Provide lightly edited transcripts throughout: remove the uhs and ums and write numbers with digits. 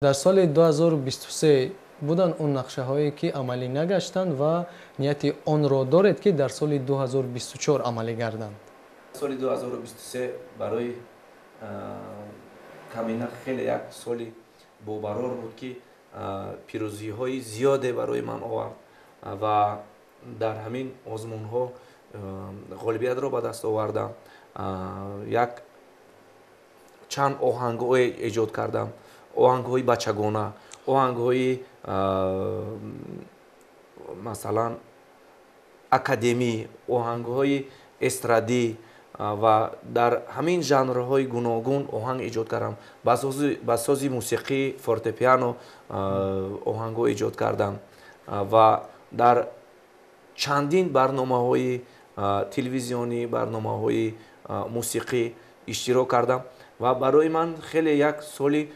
дар соли 2023 буданд он нақшаҳое ки амалӣ нагаштанд ва нияти онро доред ки дар соли 2024 амалӣ гарданд? соли 2023 барои камина хеле як соли бобарор буд ки пирӯзиҳои зиёде барои ман овард ва дар ҳамин озмунҳо ғолибиятро ба даст овардам. Як чанд оҳангҳое эҷод кардам, оҳангҳои бачагона, оҳангҳои масалан академӣ, оҳангҳои эстрадӣ ва дар ҳамин жанрҳои гуногун оҳанг эҷод кардам. Ба сози мусиқӣ фортепиано оҳангҳо эҷод кардам ва дар чандин барномаҳои телевизионӣ, барномаҳои мусиқӣ иштирок кардам ва барои ман хеле як соли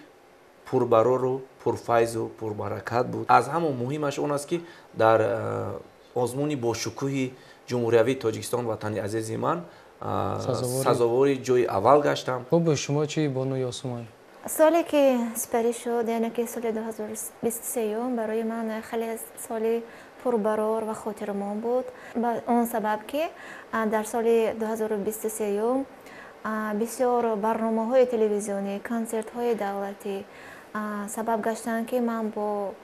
пурбарору пурфайзу пурбаракат буд. Аз ҳама муҳимаш он аст ки дар озмуни бошукӯҳи ҷумҳуриявии Тоҷикистон ватани азизи ман сазовори ҷойи аввал гаштам. Боби шумо чӣ Бону Ёсумай? соле ки сипарӣ шуд, яъне ки соли 2023 барои ман хеле соли пурбарор ва хотирмон буд. Ба он сабаб ки дар соли 2023 бисёр барномаҳои телевизионӣ, консертҳои давлатӣ сабаб гаштанд ки ман бо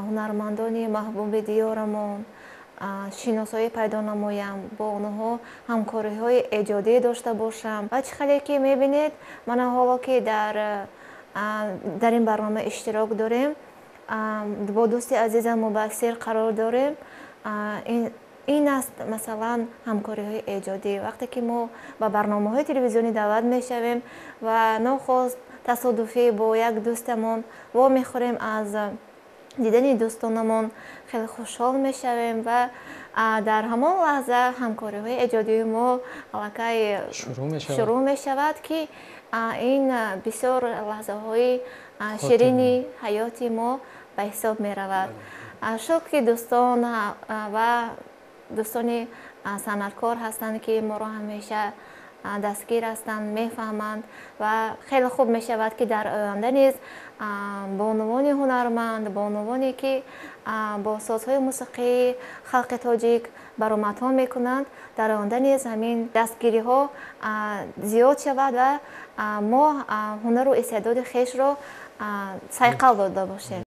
ҳунармандони маҳбуби диёрамон шиносоӣ пайдо намоям, бо онҳо ҳамкориҳои эҷодӣ дошта бошам. ва чӣ хеле ки мебинед мана ҳоло ки дар ин барнома иштирок дорем, бо дӯсти азизам Мубассир қарор дорем. ин аст масалан ҳамкориҳои эҷодӣ. Вақте ки мо ба барномаҳои телевизионӣ даъват мешавем ва нохост тасодуфӣ бо як дӯстамон вомехӯрем, аз дидани дӯстонамон хеле хушҳол мешавем ва дар ҳамон лаҳза ҳамкориҳои эҷодии мо аллакай шурӯъ мешавад ки ин бисёр лаҳзаҳои ширини ҳаёти мо ба ҳисоб меравад. Шукр ки дӯстон ва дӯстони санъаткор ҳастанд ки моро ҳамеша дастгир ҳастанд, мефаҳманд ва хеле хуб мешавад ки дар оянда низ бонувони ҳунарманд, бонувоне ки бо созҳои мусиқии халқи тоҷик баромадҳо мекунанд, дар оянда низ ҳамин дастгириҳо зиёд шавад ва мо ҳунару истеъдоди хешро сайқал дода бошем.